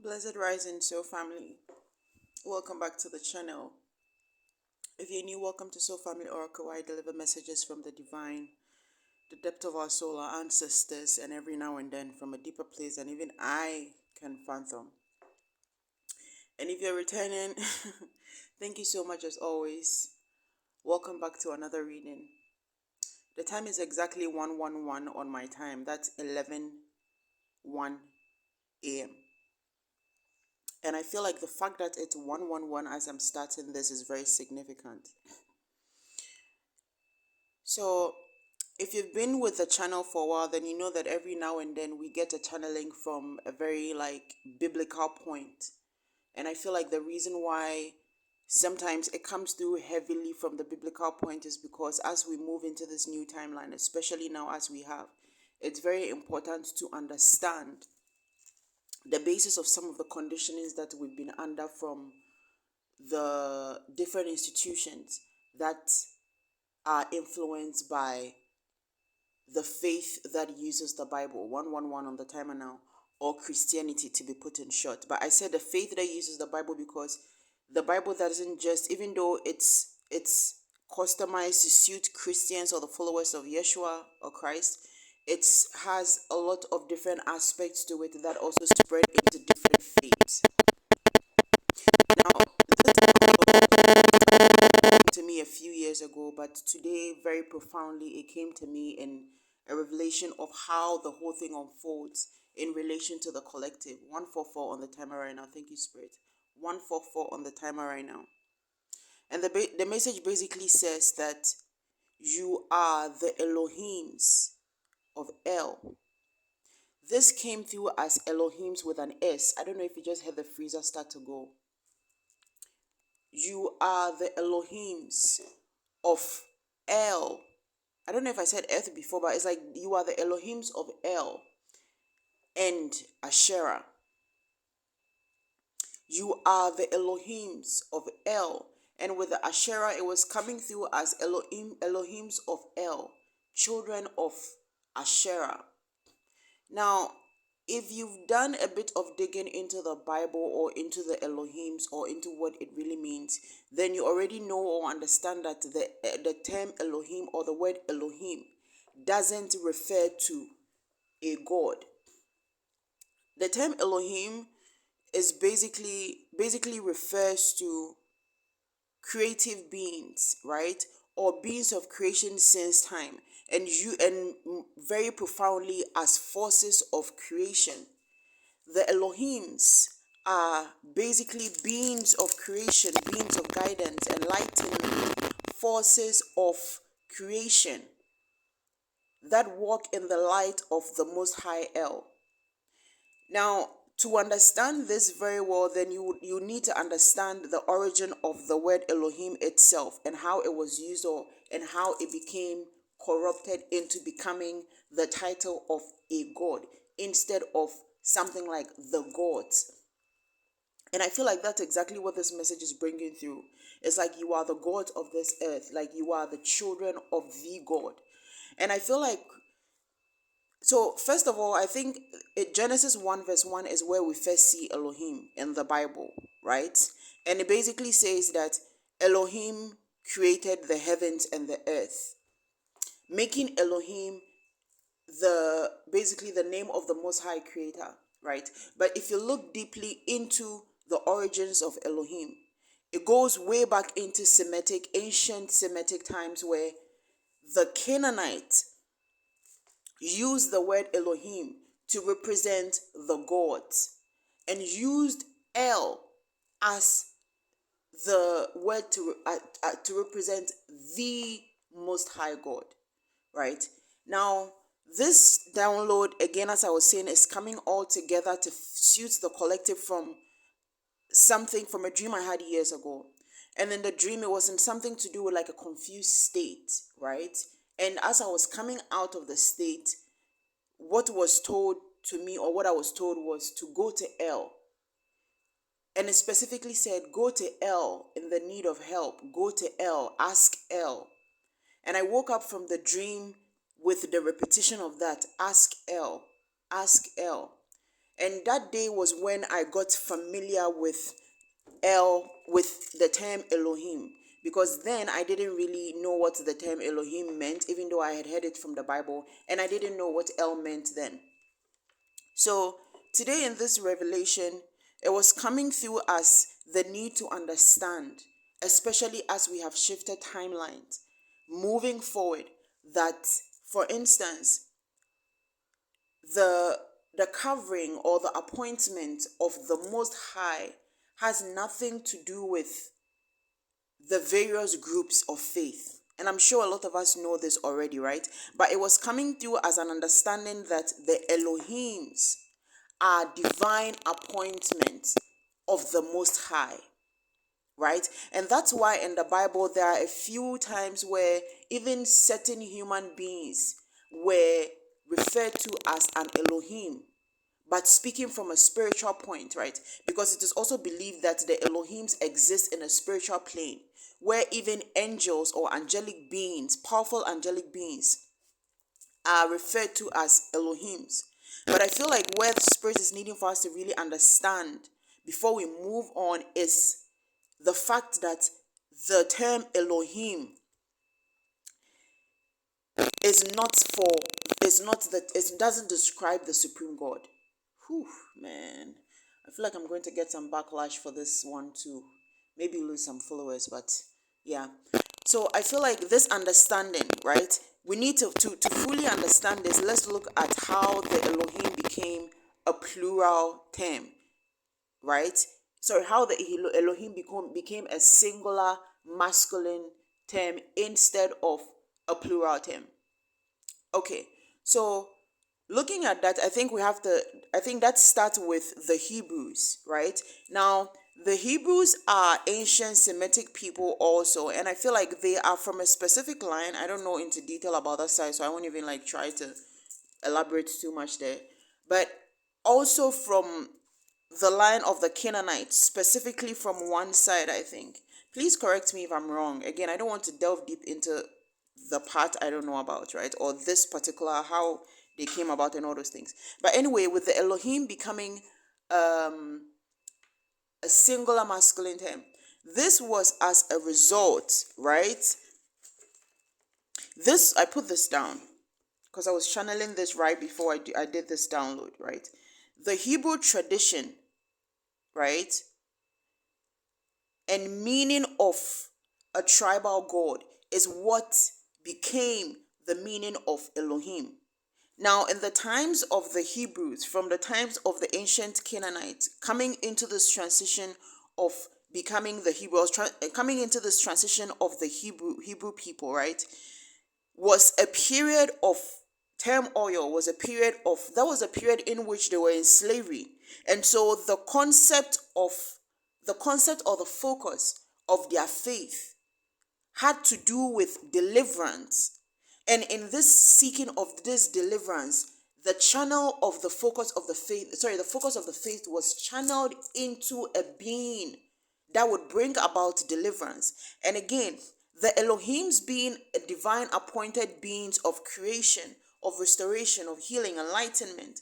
Blessed Rising Soul Family. Welcome back to the channel. If you're new, welcome to Soul Family Oracle, where I deliver messages from the divine, the depth of our soul, our ancestors, and every now and then from a deeper place than even I can fathom. And if you're returning, thank you so much as always. Welcome back to another reading. The time is exactly 1:11 on my time. That's 11:01 a.m. And I feel like the fact that it's 1:11 as I'm starting this is very significant. So, if you've been with the channel for a while, then you know that every now and then we get a channeling from a very biblical point. And I feel like the reason why sometimes it comes through heavily from the biblical point is because as we move into this new timeline, especially now as we have, it's very important to understand the basis of some of the conditionings that we've been under from the different institutions that are influenced by the faith that uses the Bible, 1:11 on the timer now, or Christianity to be put in short. But I said the faith that uses the Bible because the Bible doesn't just, even though it's customized to suit Christians or the followers of Yeshua or Christ, it has a lot of different aspects to it that also spread into different faiths. Now, to me a few years ago, but today very profoundly it came to me in a revelation of how the whole thing unfolds in relation to the collective. 144 on the timer right now. Thank you, Spirit. 144 on the timer right now. And the message basically says that you are the Elohims of El. This came through as Elohims with an S. I don't know if you just heard the freezer start to go. You are the Elohims of El. I don't know if I said Earth before, but it's like you are the Elohims of El and Ashera. You are the Elohims of El. And with the Ashera, it was coming through as Elohims of El, children of Ashera. Now, if you've done a bit of digging into the Bible or into the Elohims or into what it really means, then you already know or understand that the term Elohim or the word Elohim doesn't refer to a god. The term Elohim is basically refers to creative beings, right? Or beings of creation since time, and very profoundly as forces of creation. The Elohims are basically beings of creation, beings of guidance, enlightenment, forces of creation that walk in the light of the Most High El. Now, to understand this very well, then you need to understand the origin of the word Elohim itself and how it was used and how it became corrupted into becoming the title of a god instead of something like the gods. And I feel like that's exactly what this message is bringing through. It's like you are the gods of this earth, like you are the children of the God. And I feel like, so first of all, I think Genesis 1 verse 1 is where we first see Elohim in the Bible, right? And it basically says that Elohim created the heavens and the earth, making Elohim basically the name of the Most High Creator, right? But if you look deeply into the origins of Elohim, it goes way back into ancient Semitic times, where the Canaanites used the word Elohim to represent the gods and used El as the word to represent the Most High God, right? Now, this download, again, as I was saying, is coming all together to suit the collective from a dream I had years ago. And in the dream, it wasn't something to do with like a confused state, right? And as I was coming out of the state, what was told to me, or what I was told, was to go to El. And it specifically said, go to El in the need of help. Go to El, ask El. And I woke up from the dream with the repetition of that, ask El, ask El. And that day was when I got familiar with the term Elohim, because then I didn't really know what the term Elohim meant, even though I had heard it from the Bible, and I didn't know what El meant then. So today in this revelation, it was coming through as the need to understand, especially as we have shifted timelines, moving forward, that, for instance, the covering or the appointment of the Most High has nothing to do with the various groups of faith. And I'm sure a lot of us know this already, right? But it was coming through as an understanding that the ELOHIMs are divine appointments of the Most High, right? And that's why in the Bible there are a few times where even certain human beings were referred to as an Elohim, but speaking from a spiritual point, right? Because it is also believed that the Elohims exist in a spiritual plane where even angels or angelic beings, powerful angelic beings, are referred to as Elohims. But I feel like where the Spirit is needing for us to really understand before we move on is the fact that the term Elohim it doesn't describe the supreme God. Whew, man. I feel like I'm going to get some backlash for this one too. Maybe lose some followers, but yeah. So I feel like this understanding, right? We need to fully understand this. Let's look at how the Elohim became a plural term, right? Sorry, how the Elohim became a singular masculine term instead of a plural term. Okay, so looking at that, I think that starts with the Hebrews, right? Now, the Hebrews are ancient Semitic people also, and I feel like they are from a specific line. I don't know into detail about that side, so I won't even like try to elaborate too much there. But also from the line of the Canaanites, specifically from one side, I think. Please correct me if I'm wrong. Again, I don't want to delve deep into the part I don't know about, right? Or this particular, how they came about and all those things. But anyway, with the Elohim becoming a singular masculine term, this was as a result, right? I put this down because I was channeling this right before I did this download, right? The Hebrew tradition, right? And meaning of a tribal god is what became the meaning of Elohim. Now, in the times of the Hebrews, from the times of the ancient Canaanites, coming into this transition of becoming the Hebrews, coming into this transition of the Hebrew people, right, was a period of turmoil, was a period in which they were in slavery. And so the concept or the focus of their faith had to do with deliverance. And in this seeking of this deliverance, the focus of the faith was channeled into a being that would bring about deliverance. And again, the Elohims being a divine appointed beings of creation, of restoration, of healing, enlightenment,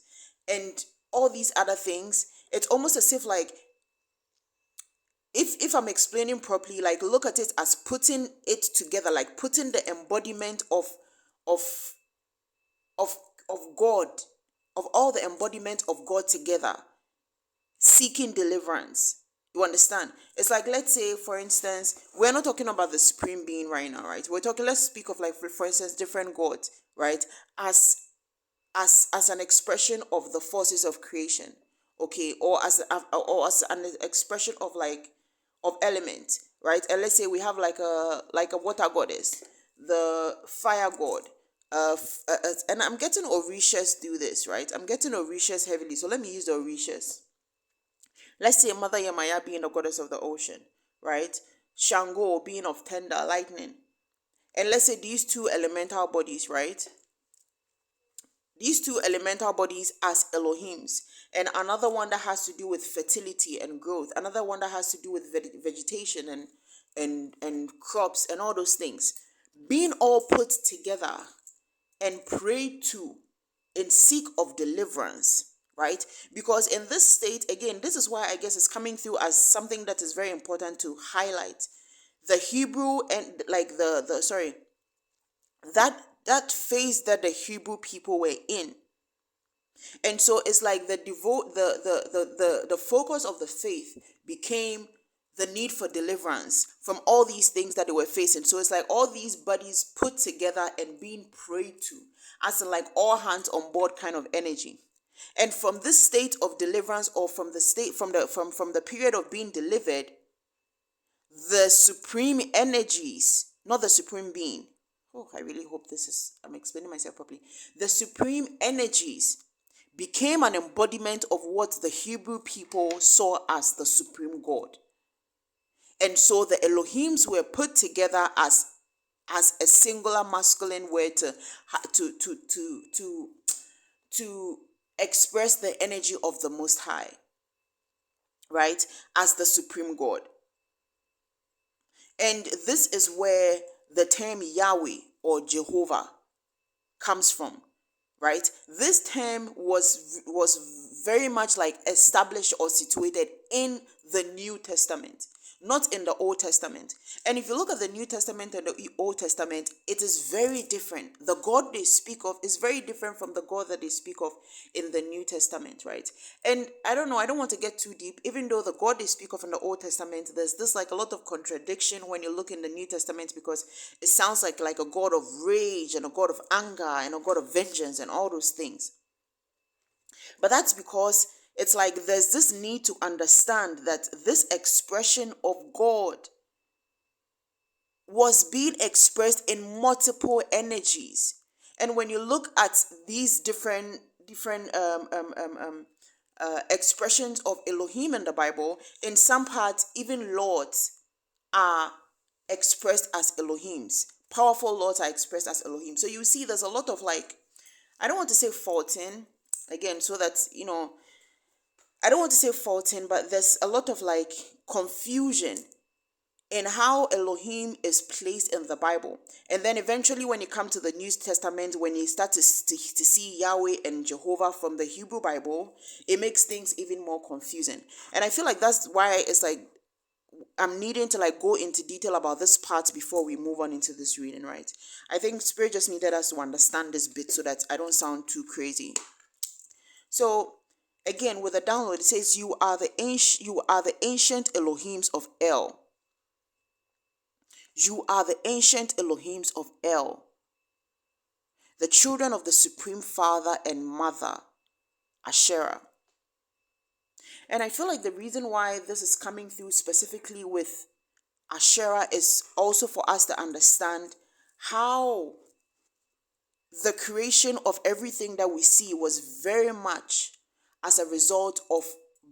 and all these other things, it's almost as if like, if I'm explaining properly, like look at it as putting it together, like putting the embodiment of of of God, of all the embodiment of God together, seeking deliverance. You understand? It's like, let's say, for instance, we're not talking about the supreme being right now, right? Let's speak of, like, for instance, different gods, right? As an expression of the forces of creation, okay, or as an expression of, like, of element, right? And let's say we have like a water goddess, the fire god, and I'm getting Orishas do this, right? I'm getting Orishas heavily, so let me use the Orishas. Let's say Mother Yamaya being the goddess of the ocean, right? Shango being of thunder, lightning, and let's say these two elemental bodies, right? These two elemental bodies as Elohims, and another one that has to do with fertility and growth, another one that has to do with vegetation and crops and all those things, being all put together and prayed to in seek of deliverance, right? Because in this state, again, this is why I guess it's coming through as something that is very important to highlight. The Hebrew and like the sorry, that phase that the Hebrew people were in. And so it's like the focus of the faith became the need for deliverance from all these things that they were facing. So it's like all these bodies put together and being prayed to, as in like all hands on board kind of energy. And from this state of deliverance, or from the state from the period of being delivered, the supreme energies, not the supreme being. Oh, I really hope I'm explaining myself properly. The supreme energies became an embodiment of what the Hebrew people saw as the supreme God. And so the Elohims were put together as a singular masculine word to express the energy of the Most High, right? As the supreme God. And this is where the term Yahweh or Jehovah comes from, right? This term was very much like established or situated in the New Testament, not in the Old Testament. And if you look at the New Testament and the Old Testament, it is very different. The God they speak of is very different from the God that they speak of in the New Testament, right? And I don't know, I don't want to get too deep. Even though the God they speak of in the Old Testament, there's this like a lot of contradiction when you look in the New Testament, because it sounds like a God of rage and a God of anger and a God of vengeance and all those things. But that's because it's like there's this need to understand that this expression of God was being expressed in multiple energies. And when you look at these different expressions of Elohim in the Bible, in some parts, even lords are expressed as Elohims. Powerful lords are expressed as Elohim. So you see there's a lot of like, I don't want to say faulting, again, so that, I don't want to say faulting, but there's a lot of like confusion in how Elohim is placed in the Bible. And then eventually when you come to the New Testament, when you start to see Yahweh and Jehovah from the Hebrew Bible, it makes things even more confusing. And I feel like that's why it's like I'm needing to like go into detail about this part before we move on into this reading, right? I think Spirit just needed us to understand this bit so that I don't sound too crazy. So again, with the download, it says you are the ancient Elohims of El. You are the ancient Elohims of El, the children of the Supreme Father and Mother, Ashera. And I feel like the reason why this is coming through specifically with Ashera is also for us to understand how the creation of everything that we see was very much as a result of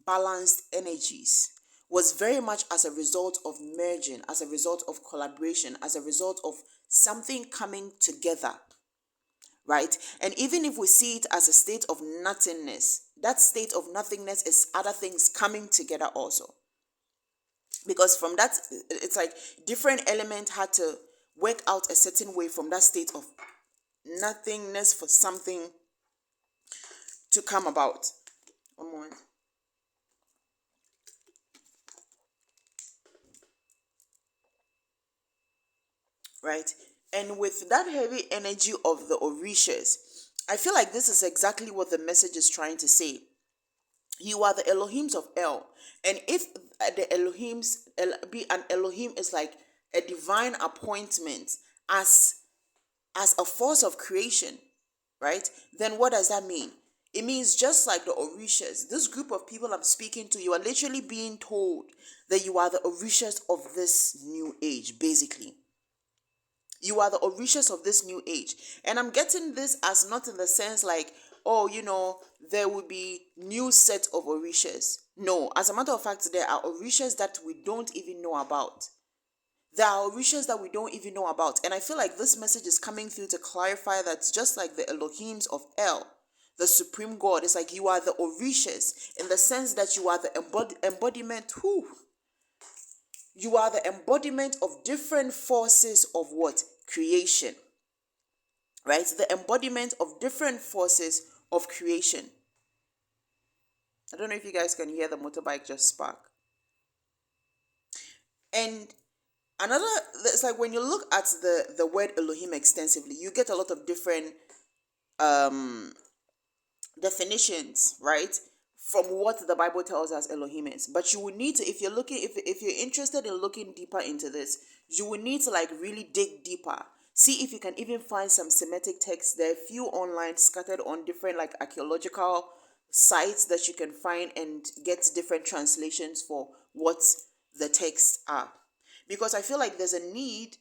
balanced energies, was very much as a result of merging, as a result of collaboration, as a result of something coming together, right? And even if we see it as a state of nothingness, that state of nothingness is other things coming together also. Because from that, it's like different element had to work out a certain way from that state of nothingness for something to come about. One moment. Right? And with that heavy energy of the Orishas, I feel like this is exactly what the message is trying to say. You are the Elohims of El. And if the Elohims, be an Elohim is like a divine appointment as a force of creation, right? Then what does that mean? It means just like the Orishas, this group of people I'm speaking to, you are literally being told that you are the Orishas of this new age, basically. You are the Orishas of this new age. And I'm getting this as not in the sense like, oh, there will be new set of Orishas. No, as a matter of fact, there are Orishas that we don't even know about. There are Orishas that we don't even know about. And I feel like this message is coming through to clarify that just like the Elohims of El, the supreme God, it's like you are the Orishas in the sense that you are the embodiment. You are the embodiment of different forces of what? Creation. Right? The embodiment of different forces of creation. I don't know if you guys can hear the motorbike just spark. And another, it's like when you look at the word Elohim extensively, you get a lot of different um definitions, right? From what the Bible tells us Elohim is. But you would need to, if you're looking, if you're interested in looking deeper into this, you would need to like really dig deeper. See if you can even find some Semitic texts. There are a few online scattered on different like archaeological sites that you can find and get different translations for what the texts are. Because I feel like there's a need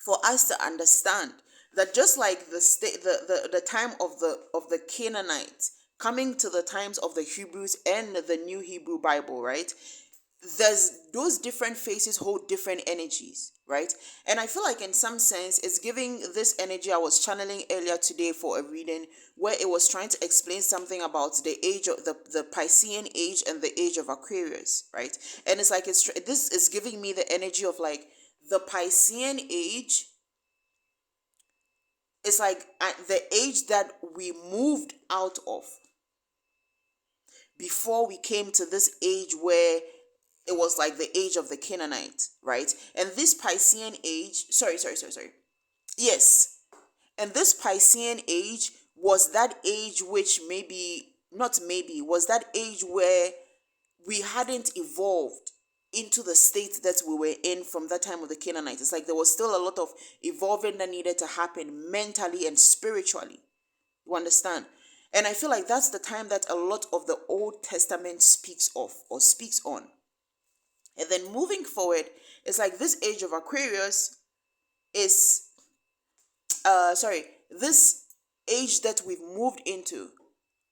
for us to understand that just like the time of the Canaanites coming to the times of the Hebrews and the New Hebrew Bible, right? There's those different phases hold different energies, right? And I feel like in some sense it's giving this energy I was channeling earlier today for a reading where it was trying to explain something about the age of the Piscean age and the age of Aquarius, right? And it's like this is giving me the energy of like the Piscean age is like at the age that we moved out of before we came to this age where it was like the age of the Canaanite, right? And this Piscean age, sorry. Yes. And this Piscean age was that age which was that age where we hadn't evolved into the state that we were in from that time of the Canaanites. It's like there was still a lot of evolving that needed to happen mentally and spiritually. You understand? And I feel like that's the time that a lot of the Old Testament speaks of or speaks on. And then moving forward, it's like this age of Aquarius is this age that we've moved into,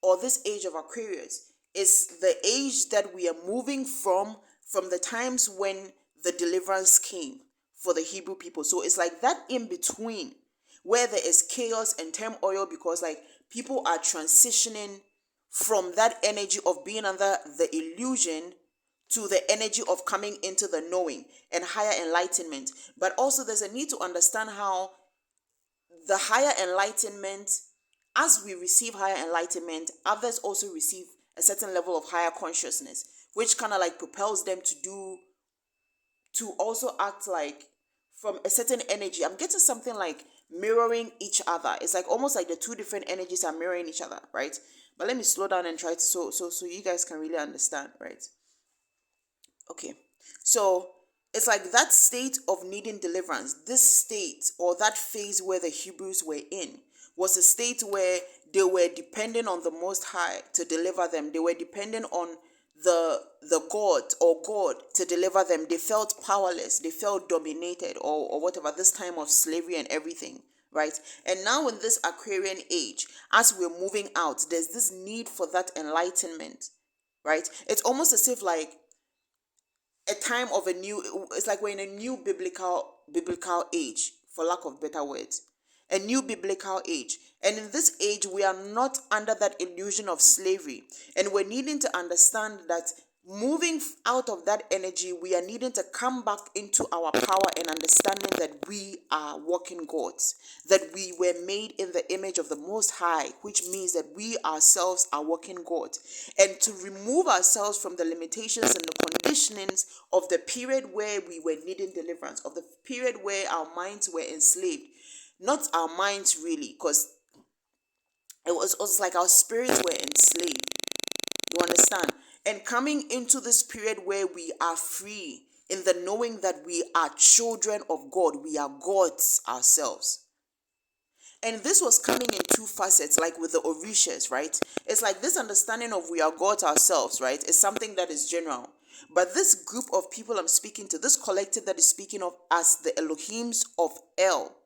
or this age of Aquarius, is the age that we are moving from the times when the deliverance came for the Hebrew people. So it's like that in between where there is chaos and turmoil because like people are transitioning from that energy of being under the illusion to the energy of coming into the knowing and higher enlightenment. But also there's a need to understand how the higher enlightenment, as we receive higher enlightenment, others also receive a certain level of higher consciousness, which kind of like propels them to also act like from a certain energy. I'm getting something like mirroring each other. It's like almost like the two different energies are mirroring each other, right? But let me slow down and try to so you guys can really understand, right? Okay. So it's like that state of needing deliverance, this state or that phase where the Hebrews were in was a state where they were dependent on the Most High to deliver them. They were dependent on the God or God to deliver them. They felt powerless. They felt dominated or whatever, this time of slavery and everything, right? And now in this Aquarian age, as we're moving out, there's this need for that enlightenment, right? It's almost as if like a time of a new, it's like we're in a new biblical age, for lack of better words, a new biblical age. And in this age we are not under that illusion of slavery, and we're needing to understand that moving out of that energy, we are needing to come back into our power and understanding that we are walking gods, that we were made in the image of the Most High, which means that we ourselves are walking gods, and to remove ourselves from the limitations and the conditionings of the period where we were needing deliverance, of the period where our minds were enslaved. Not our minds really, because it was like our spirits were enslaved. You understand? And coming into this period where we are free in the knowing that we are children of God, we are gods ourselves. And this was coming in two facets, like with the Orishas, right? It's like this understanding of we are gods ourselves, right? Is something that is general. But this group of people I'm speaking to, this collective that is speaking of as the ELOHIMs of L,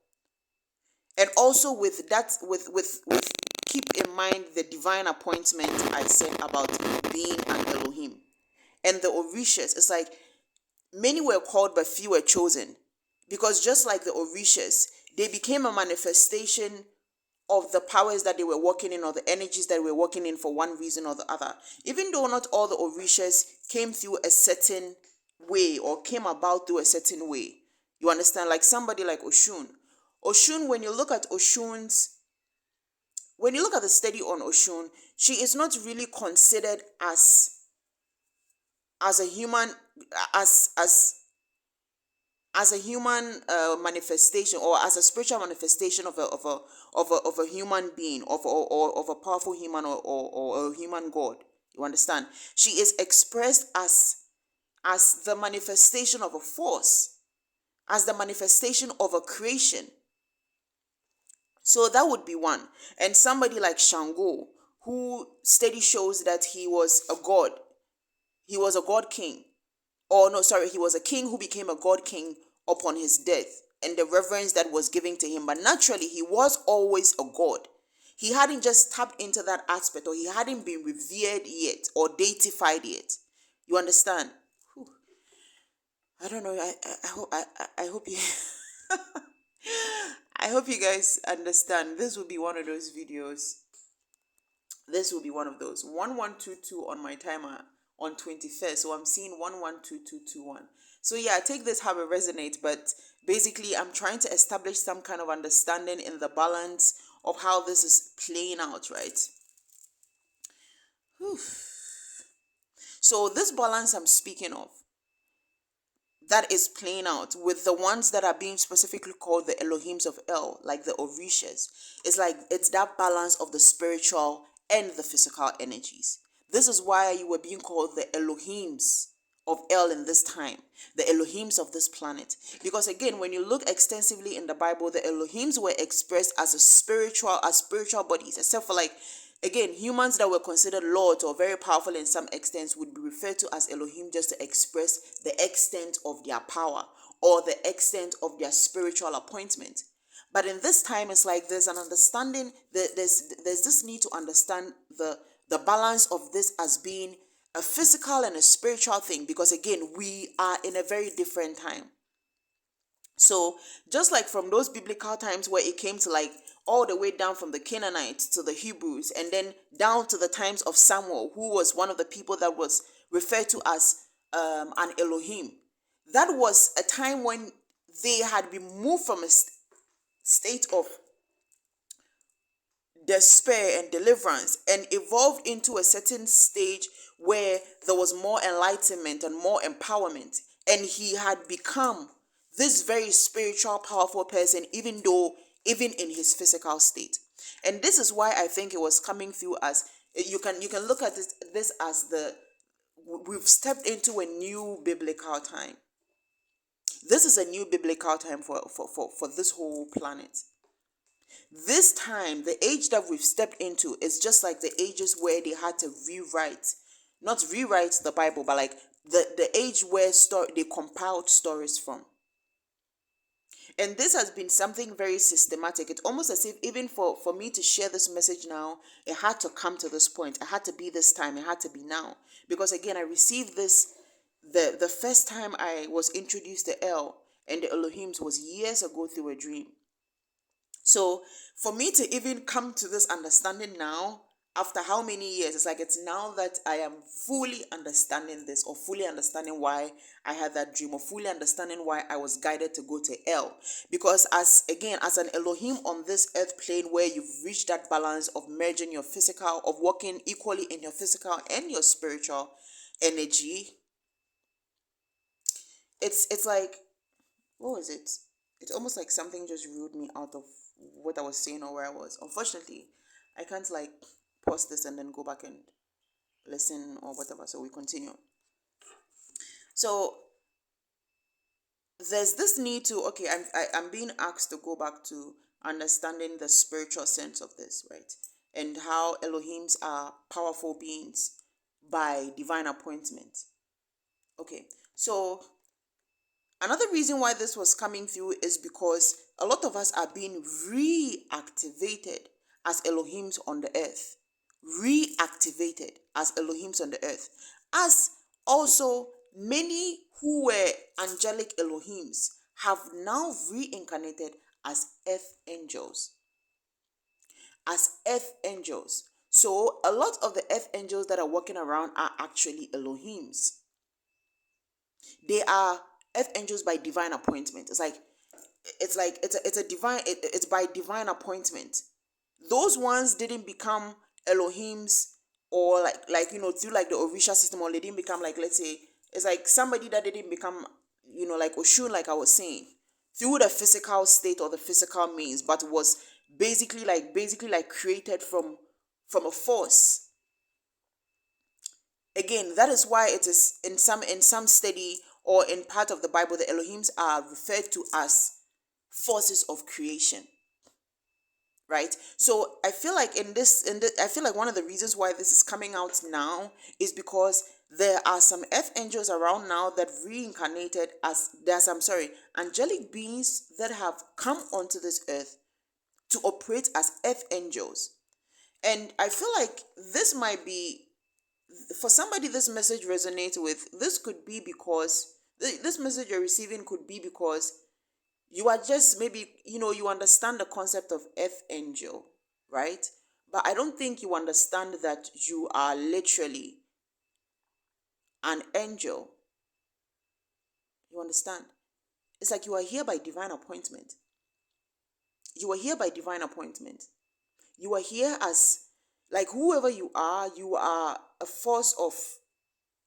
and also with that, with keep in mind the divine appointment I said about being an Elohim. And the Orishas, it's like many were called but few were chosen. Because just like the Orishas, they became a manifestation of the powers that they were working in or the energies that were working in for one reason or the other. Even though not all the Orishas came through a certain way or came about through a certain way. You understand? Like somebody like Oshun. Oshun, when you look at Oshun's when you look at the study on Oshun, she is not really considered as a human, as a human manifestation, or as a spiritual manifestation of a human being, or of a powerful human, or a human god. You understand? She is expressed as the manifestation of a force, as the manifestation of a creation. So that would be one. And somebody like Shango, who study shows that he was a god. He was a god king. Or no, sorry, he was a king who became a god king upon his death, and the reverence that was given to him. But naturally, he was always a god. He hadn't just tapped into that aspect, or he hadn't been revered yet, or deified yet. You understand? Whew. I don't know. I hope you I hope you guys understand. This will be one of those videos. This will be one of those. 1122 on my timer on 21st. So I'm seeing 112221. So yeah, take this how it resonates. But basically, I'm trying to establish some kind of understanding in the balance of how this is playing out, right? Whew. So this balance I'm speaking of, that is playing out with the ones that are being specifically called the Elohims of El, like the Orishas. It's like it's that balance of the spiritual and the physical energies. This is why you were being called the Elohims of El in this time, the Elohims of this planet. Because again, when you look extensively in the Bible, the Elohims were expressed as spiritual bodies, except for, like, again, humans that were considered lords or very powerful in some extent would be referred to as Elohim, just to express the extent of their power or the extent of their spiritual appointment. But in this time, it's like there's an understanding, there's this need to understand the balance of this as being a physical and a spiritual thing, because again, we are in a very different time. So just like from those biblical times where it came to, like, all the way down from the Canaanites to the Hebrews, and then down to the times of Samuel, who was one of the people that was referred to as an Elohim. That was a time when they had been moved from a state of despair and deliverance and evolved into a certain stage where there was more enlightenment and more empowerment, and he had become this very spiritual powerful person, even in his physical state. And this is why I think it was coming through as, you can look at this as we've stepped into a new biblical time. This is a new biblical time for this whole planet. This time, the age that we've stepped into is just like the ages where they had to not rewrite the Bible, but like the age where they compiled stories from. And this has been something very systematic. It's almost as if even for me to share this message now, it had to come to this point. It had to be this time. It had to be now. Because again, I received this, the first time I was introduced to El and the Elohims was years ago through a dream. So for me to even come to this understanding now, after how many years, it's like it's now that I am fully understanding this, or fully understanding why I had that dream, or fully understanding why I was guided to go to El. Because as an Elohim on this earth plane, where you've reached that balance of merging your physical, of working equally in your physical and your spiritual energy, it's like, what was it? It's almost like something just ruled me out of what I was saying or where I was. Unfortunately, I can't, like, pause this and then go back and listen or whatever. So we continue. So there's this need to, okay, I'm being asked to go back to understanding the spiritual sense of this, right? And how Elohims are powerful beings by divine appointment. Okay, so another reason why this was coming through is because a lot of us are being reactivated as Elohims on the earth. Reactivated as Elohims on the earth. As also many who were angelic Elohims have now reincarnated as earth angels. As earth angels. So a lot of the earth angels that are walking around are actually Elohims. They are earth angels by divine appointment. It's by divine appointment those ones didn't become Elohims, or through like the Orishas system, or they didn't become, like, let's say, it's like somebody that didn't become, like Oshun, like I was saying, through the physical state or the physical means, but was basically created from a force. Again, that is why it is in some study or in part of the Bible, the Elohims are referred to as forces of creation. Right? So I feel like I feel like one of the reasons why this is coming out now is because there are some earth angels around now that reincarnated as angelic beings that have come onto this earth to operate as earth angels. And I feel like this might be, for somebody this message resonates with. This could be because this message you're receiving could be because you are just, maybe, you understand the concept of earth angel, right? But I don't think you understand that you are literally an angel. You understand? It's like you are here by divine appointment. You are here by divine appointment. You are here as, like, whoever you are a force of,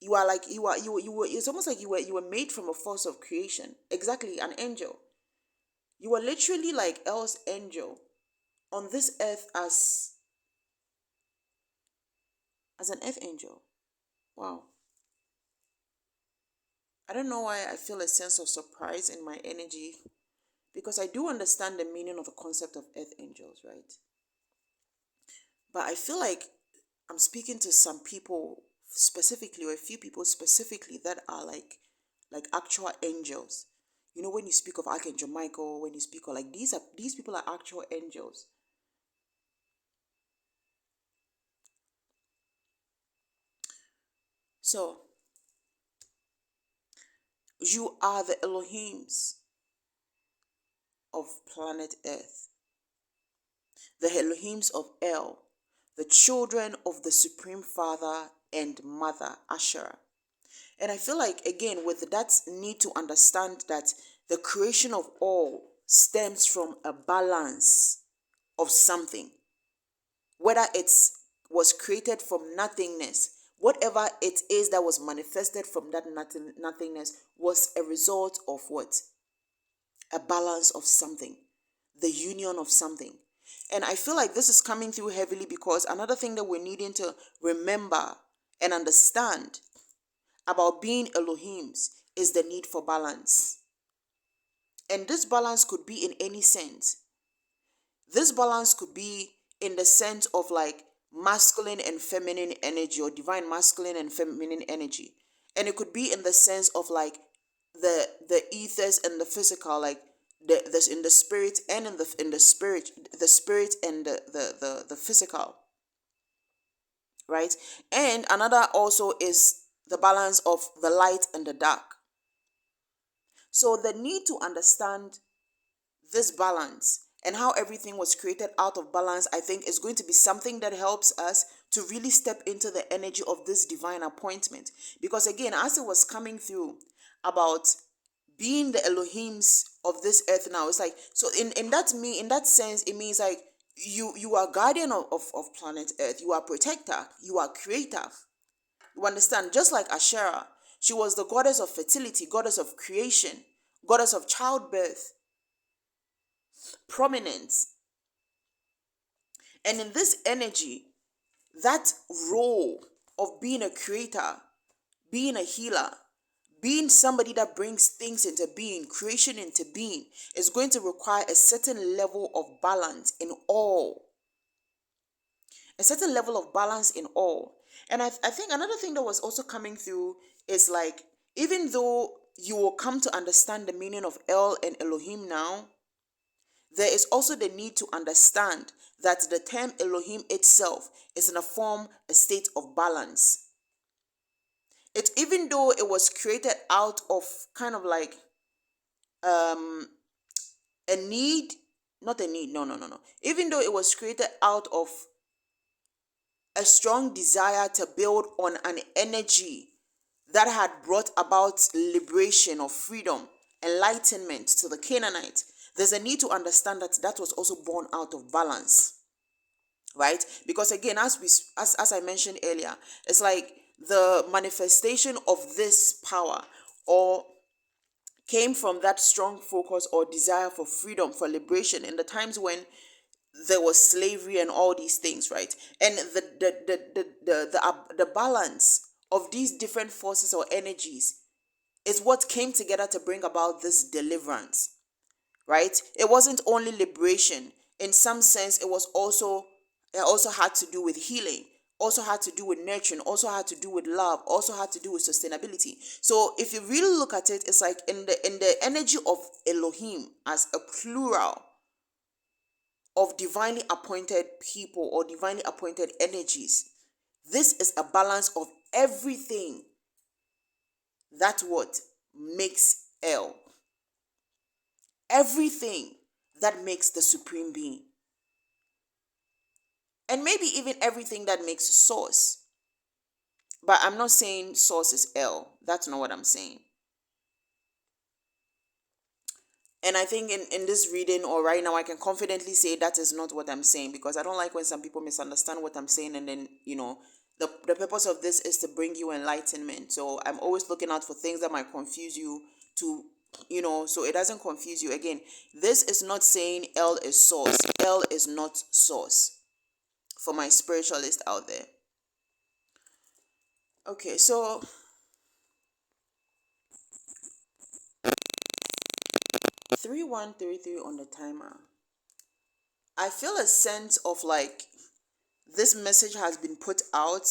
you are like, you were, it's almost like you were made from a force of creation. Exactly, an angel. You are literally like L's angel on this earth as an earth angel. Wow. I don't know why I feel a sense of surprise in my energy, because I do understand the meaning of the concept of earth angels, right? But I feel like I'm speaking to some people specifically, or a few people specifically, that are like actual angels. When you speak of Archangel Michael, when you speak of, like, these people are actual angels. So you are the Elohims of planet Earth, the Elohims of El, the children of the Supreme Father and Mother Ashera. And I feel like, again, with that need to understand that the creation of all stems from a balance of something, whether it was created from nothingness, whatever it is that was manifested from that nothingness was a result of what? A balance of something, the union of something. And I feel like this is coming through heavily because another thing that we're needing to remember and understand about being Elohims is the need for balance. And this balance could be in any sense. This balance could be in the sense of, like, masculine and feminine energy, or divine masculine and feminine energy. And it could be in the sense of, like, the ethers and the physical, like this in the spirit and in the spirit and the physical, right? And another also is the balance of the light and the dark. So the need to understand this balance and how everything was created out of balance, I think, is going to be something that helps us to really step into the energy of this divine appointment. Because again, as it was coming through about being the Elohims of this earth now, it's like, so in that sense, it means like you are guardian of planet Earth, you are protector, you are creator. You understand? Just like Ashera, she was the goddess of fertility, goddess of creation, goddess of childbirth, prominence. And in this energy, that role of being a creator, being a healer, being somebody that brings things into being, creation into being, is going to require a certain level of balance in all. A certain level of balance in all. And I think another thing that was also coming through is, like, even though you will come to understand the meaning of El and Elohim now, there is also the need to understand that the term Elohim itself is in a state of balance. It, even though it was created out of kind of like a need, not a need, no. Even though it was created out of a strong desire to build on an energy that had brought about liberation or freedom, enlightenment to the Canaanites, there's a need to understand that that was also born out of balance. right? Because again, as I mentioned earlier, it's like the manifestation of this power or came from that strong focus or desire for freedom, for liberation in the times when there was slavery and all these things, right? And the balance of these different forces or energies is what came together to bring about this deliverance, right? It wasn't only liberation. In some sense, it also had to do with healing, also had to do with nurturing, also had to do with love, also had to do with sustainability. So if you really look at it, it's like in the energy of Elohim as a plural of divinely appointed people or divinely appointed energies. This is a balance of everything that what makes El. Everything that makes the supreme being. And maybe even everything that makes source. But I'm not saying source is El. That's not what I'm saying. And I think in this reading or right now, I can confidently say that is not what I'm saying, because I don't like when some people misunderstand what I'm saying, and then, the purpose of this is to bring you enlightenment. So I'm always looking out for things that might confuse you to, so it doesn't confuse you. Again, this is not saying L is source. L is not source for my spiritualist out there. Okay, so 3133 on the timer. I feel a sense of like this message has been put out,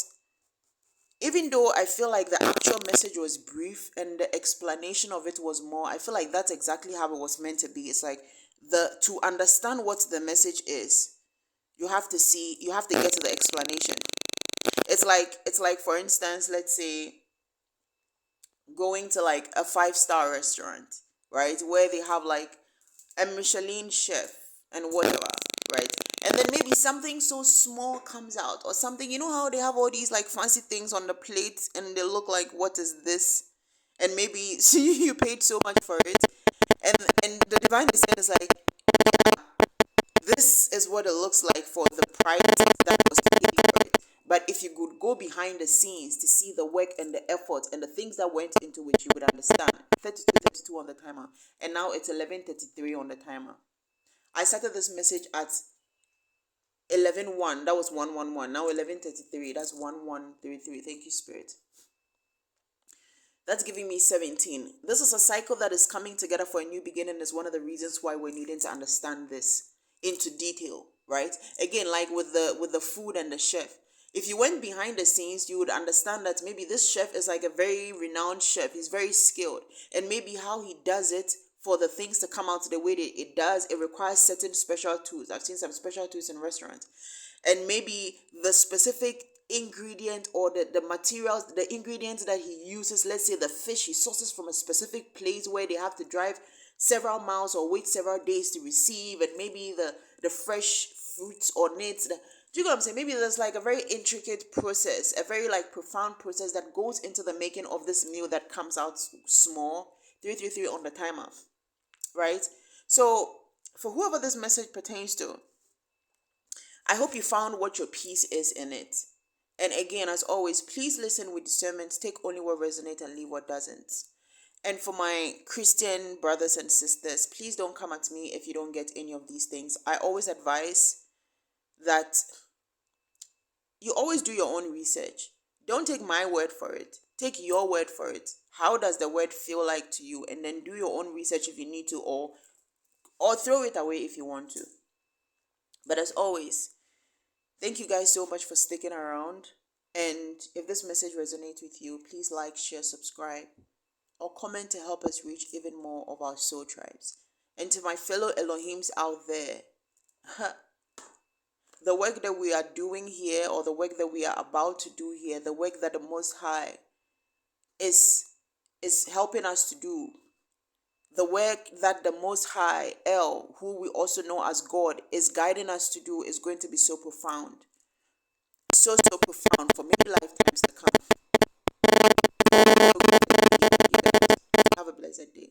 even though I feel like the actual message was brief and the explanation of it was more. I feel like that's exactly how it was meant to be. It's like to understand what the message is, you have to get to the explanation. It's like for instance, let's say going to like a 5-star restaurant, right? Where they have like a Michelin chef and whatever, right? And then maybe something so small comes out, or something, you know how they have all these like fancy things on the plate and they look like, what is this? And maybe see, you paid so much for it. And the divine descent is like, this is what it looks like for the price that was paid for it. But if you could go behind the scenes to see the work and the effort and the things that went into it, you would understand. 32 on the timer. And now it's 11:33 on the timer. I started this message at 11:01. That was 111. Now 11:33. That's 1133. Thank you, Spirit. That's giving me 17. This is a cycle that is coming together for a new beginning. Is one of the reasons why we're needing to understand this into detail, right? Again, like with the food and the chef. If you went behind the scenes, you would understand that maybe this chef is like a very renowned chef. He's very skilled. And maybe how he does it, for the things to come out the way that it does, it requires certain special tools. I've seen some special tools in restaurants. And maybe the specific ingredient or the materials, the ingredients that he uses, let's say the fish he sources from a specific place where they have to drive several miles or wait several days to receive, and maybe the fresh fruits or nuts. Do you know what I'm saying? Maybe there's like a very intricate process, a very like profound process that goes into the making of this meal that comes out small. 333 on the timer, right? So for whoever this message pertains to, I hope you found what your piece is in it. And again, as always, please listen with discernment. Take only what resonates and leave what doesn't. And for my Christian brothers and sisters, please don't come at me if you don't get any of these things. I always advise that you always do your own research. Don't take my word for it. Take your word for it. How does the word feel like to you? And then do your own research if you need to, or throw it away if you want to. But as always, thank you guys so much for sticking around. And if this message resonates with you, please like, share, subscribe, or comment to help us reach even more of our soul tribes. And to my fellow Elohims out there, the work that we are doing here, or the work that we are about to do here, the work that the Most High is helping us to do, the work that the Most High, El, who we also know as God, is guiding us to do, is going to be so profound. So profound for many lifetimes to come. Have a blessed day.